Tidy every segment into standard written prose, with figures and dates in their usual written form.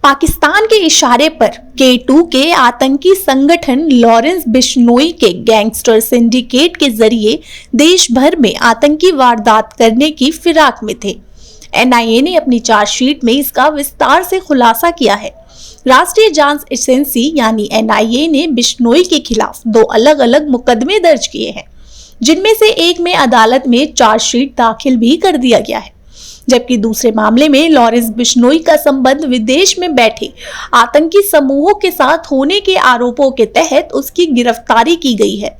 पाकिस्तान के इशारे पर K2 के आतंकी संगठन लॉरेंस बिश्नोई के गैंगस्टर सिंडिकेट के जरिए देश भर में आतंकी वारदात करने की फिराक में थे। NIA ने अपनी चार्जशीट में इसका विस्तार से खुलासा किया है। राष्ट्रीय जांच एजेंसी यानी NIA ने बिश्नोई के खिलाफ 2 अलग अलग मुकदमे दर्ज किए हैं, जिनमें से एक में अदालत में चार्जशीट दाखिल भी कर दिया गया है, जबकि दूसरे मामले में लॉरेंस बिश्नोई का संबंध विदेश में बैठे आतंकी समूहों के साथ होने के आरोपों के तहत उसकी गिरफ्तारी की गई है।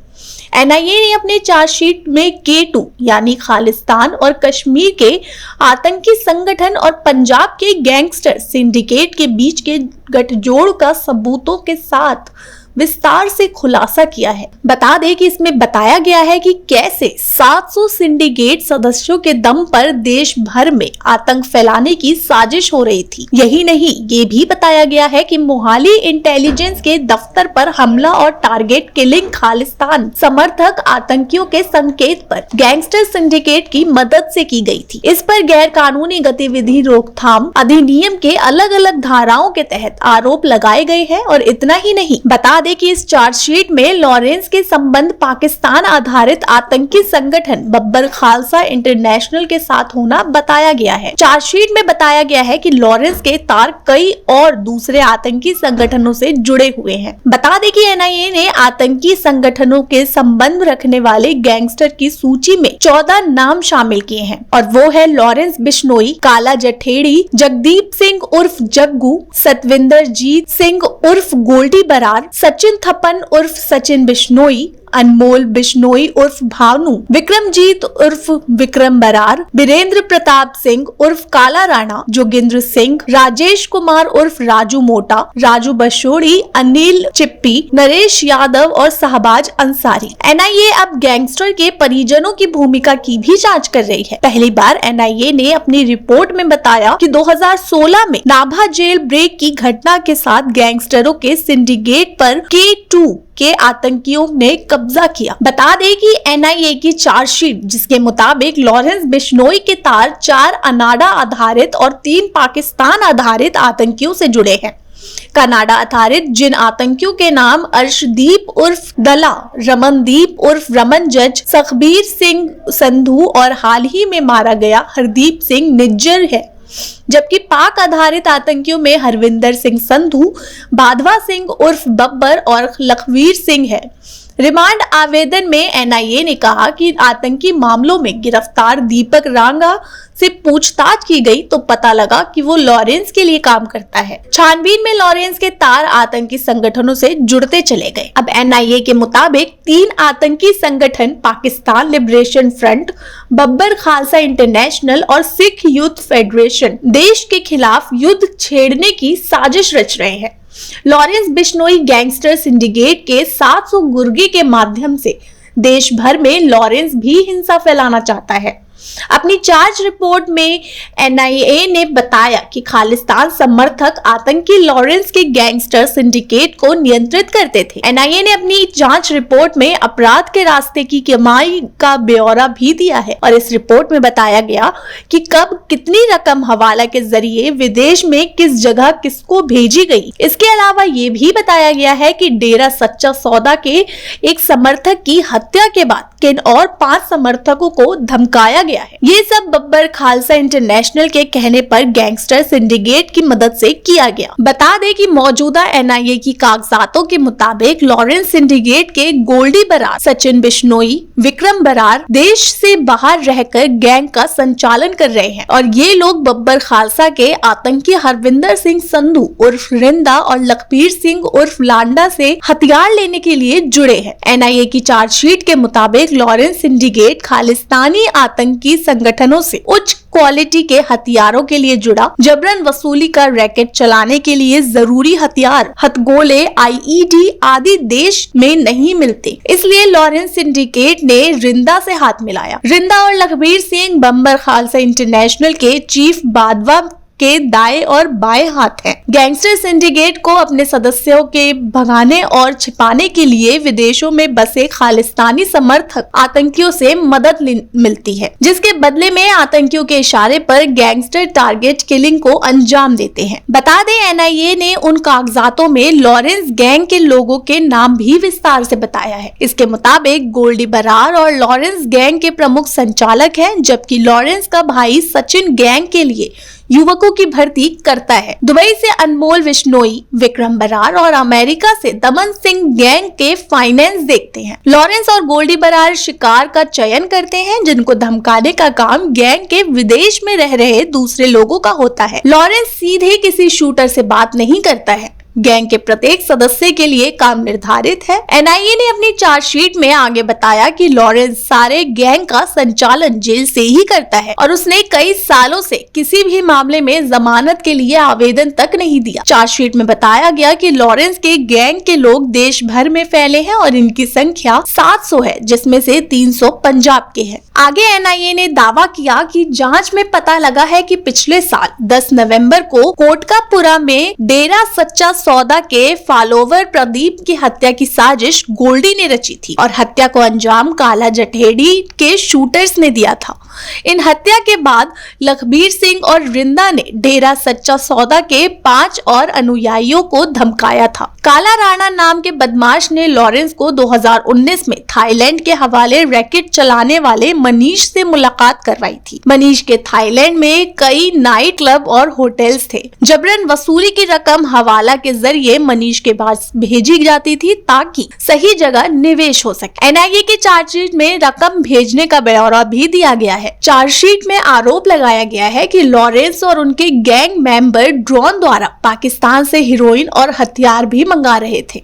NIA ने अपने चार्जशीट में K2 यानी खालिस्तान और कश्मीर के आतंकी संगठन और पंजाब के गैंगस्टर सिंडिकेट के बीच के गठजोड़ का सबूतों के साथ विस्तार से खुलासा किया है। बता दें कि इसमें बताया गया है कि कैसे 700 सिंडिकेट सदस्यों के दम पर देश भर में आतंक फैलाने की साजिश हो रही थी। यही नहीं, ये भी बताया गया है कि मोहाली इंटेलिजेंस के दफ्तर पर हमला और टारगेट किलिंग खालिस्तान समर्थक आतंकियों के संकेत पर गैंगस्टर सिंडिकेट की मदद से की गई थी। इस पर गैर कानूनी गतिविधि रोकथाम अधिनियम के अलग अलग धाराओं के तहत आरोप लगाए गए हैं। और इतना ही नहीं, बता दें कि इस चार्जशीट में लॉरेंस के संबंध पाकिस्तान आधारित आतंकी संगठन बब्बर खालसा इंटरनेशनल के साथ होना बताया गया है। चार्जशीट में बताया गया है कि लॉरेंस के तार कई और दूसरे आतंकी संगठनों से जुड़े हुए हैं। बता दें कि NIA ने आतंकी संगठनों के संबंध रखने वाले गैंगस्टर की सूची में 14 नाम शामिल किए हैं, और वो है लॉरेंस बिश्नोई, काला जठेड़ी, जगदीप सिंह उर्फ जग्गू, सतविंदर जीत सिंह उर्फ गोल्डी बरार, सचिन थप्पन उर्फ सचिन बिश्नोई, अनमोल बिश्नोई उर्फ भानु, विक्रमजीत उर्फ विक्रम बरार, बीरेंद्र प्रताप सिंह उर्फ काला राणा, जोगिंद्र सिंह, राजेश कुमार उर्फ राजू मोटा, राजू बशोड़ी, अनिल चिप्पी, नरेश यादव और शहबाज अंसारी। NIA अब गैंगस्टर के परिजनों की भूमिका की भी जांच कर रही है। पहली बार NIA ने अपनी रिपोर्ट में बताया कि 2016 में नाभा जेल ब्रेक की घटना के साथ गैंगस्टरों के सिंडिकेट पर K2 के आतंकियों ने कब्जा किया। बता दें कि NIA की चार्जशीट, जिसके मुताबिक लॉरेंस बिश्नोई के तार 4 अनाडा आधारित और 3 पाकिस्तान आधारित आतंकियों से जुड़े हैं। कनाडा आधारित जिन आतंकियों के नाम अर्शदीप उर्फ दला, रमनदीप उर्फ रमन जज, सखबीर सिंह संधू और हाल ही में मारा गया हरदीप सिंह निज्जर है, जबकि पाक आधारित आतंकियों में हरविंदर सिंह संधू, बाधवा सिंह उर्फ बब्बर और लखवीर सिंह है। रिमांड आवेदन में NIA ने कहा कि आतंकी मामलों में गिरफ्तार दीपक रांगा से पूछताछ की गई तो पता लगा कि वो लॉरेंस के लिए काम करता है। छानबीन में लॉरेंस के तार आतंकी संगठनों से जुड़ते चले गए। अब NIA के मुताबिक 3 आतंकी संगठन Pakistan liberation front, Babbar Khalsa international और सिख यूथ फेडरेशन देश के खिलाफ युद्ध छेड़ने की साजिश रच रहे हैं। लॉरेंस बिश्नोई गैंगस्टर सिंडिकेट के 700 गुर्गे के माध्यम से देश भर में लॉरेंस भी हिंसा फैलाना चाहता है। अपनी जांच रिपोर्ट में NIA ने बताया कि खालिस्तान समर्थक आतंकी लॉरेंस के गैंगस्टर सिंडिकेट को नियंत्रित करते थे। NIA ने अपनी जांच रिपोर्ट में अपराध के रास्ते की कमाई का ब्यौरा भी दिया है, और इस रिपोर्ट में बताया गया कि कब कितनी रकम हवाला के जरिए विदेश में किस जगह किसको भेजी गई। इसके अलावा ये भी बताया गया है कि डेरा सच्चा सौदा के एक समर्थक की हत्या के बाद किन और 5 समर्थकों को धमकाया गया है। ये सब बब्बर खालसा इंटरनेशनल के कहने पर गैंगस्टर सिंडिकेट की मदद से किया गया। बता दें कि मौजूदा NIA की कागजातों के मुताबिक लॉरेंस सिंडिकेट के गोल्डी बरार, सचिन बिश्नोई, विक्रम बरार देश से बाहर रहकर गैंग का संचालन कर रहे हैं, और ये लोग बब्बर खालसा के आतंकी हरविंदर सिंह संधू उर्फ रिंदा और लखबीर सिंह उर्फ लांडा से हथियार लेने के लिए जुड़े हैं। NIA की चार्जशीट के मुताबिक लॉरेंस सिंडिकेट खालिस्तानी आतंकी संगठनों से उच्च क्वालिटी के हथियारों के लिए जुड़ा, जबरन वसूली का रैकेट चलाने के लिए जरूरी हथियार, हथगोले, IED आदि देश में नहीं मिलते, इसलिए लॉरेंस सिंडिकेट ने रिंदा से हाथ मिलाया। रिंदा और लखबीर सिंह बब्बर खालसा इंटरनेशनल के चीफ बाधवा के दाएं और बाएं हाथ हैं। गैंगस्टर सिंडिकेट को अपने सदस्यों के भगाने और छिपाने के लिए विदेशों में बसे खालिस्तानी समर्थक आतंकियों से मदद मिलती है, जिसके बदले में आतंकियों के इशारे पर गैंगस्टर टारगेट किलिंग को अंजाम देते हैं। बता दें, एनआईए ने उन कागजातों में लॉरेंस गैंग के लोगों के नाम भी विस्तार से बताया है। इसके मुताबिक गोल्डी बरार और लॉरेंस गैंग के प्रमुख संचालक हैं, जबकि लॉरेंस का भाई सचिन गैंग के लिए युवकों की भर्ती करता है। दुबई से अनमोल बिश्नोई, विक्रम बरार और अमेरिका से दमन सिंह गैंग के फाइनेंस देखते हैं। लॉरेंस और गोल्डी बरार शिकार का चयन करते हैं, जिनको धमकाने का काम गैंग के विदेश में रह रहे दूसरे लोगों का होता है। लॉरेंस सीधे किसी शूटर से बात नहीं करता है। गैंग के प्रत्येक सदस्य के लिए काम निर्धारित है। एनआईए ने अपनी चार्जशीट में आगे बताया कि लॉरेंस सारे गैंग का संचालन जेल से ही करता है और उसने कई सालों से किसी भी मामले में जमानत के लिए आवेदन तक नहीं दिया। चार्जशीट में बताया गया कि लॉरेंस के गैंग के लोग देश भर में फैले हैं और इनकी संख्या 700 है, जिसमें से 300 पंजाब के हैं। आगे एनआईए ने दावा किया कि जांच में पता लगा है कि पिछले साल 10 नवंबर को कोटकापुरा में डेरा सच्चा सौदा के फॉलोवर प्रदीप की हत्या की साजिश गोल्डी ने रची थी और हत्या को अंजाम काला जठेड़ी के शूटर्स ने दिया था। इन हत्या के बाद लखबीर सिंह और रिंदा ने डेरा सच्चा सौदा के 5 और अनुयायियों को धमकाया था। काला राणा नाम के बदमाश ने लॉरेंस को 2019 में थाईलैंड के हवाले रैकेट चलाने वाले मनीष से मुलाकात करवाई थी। मनीष के थाईलैंड में कई नाइट क्लब और होटल्स थे। जबरन वसूली की रकम हवाला के जरिए मनीष के पास भेजी जाती थी ताकि सही जगह निवेश हो सके। एनआईए की चार्जशीट में रकम भेजने का ब्यौरा भी दिया गया है। चार्जशीट में आरोप लगाया गया है कि लॉरेंस और उनके गैंग मेंबर ड्रोन द्वारा पाकिस्तान से हीरोइन और हथियार भी मंगा रहे थे।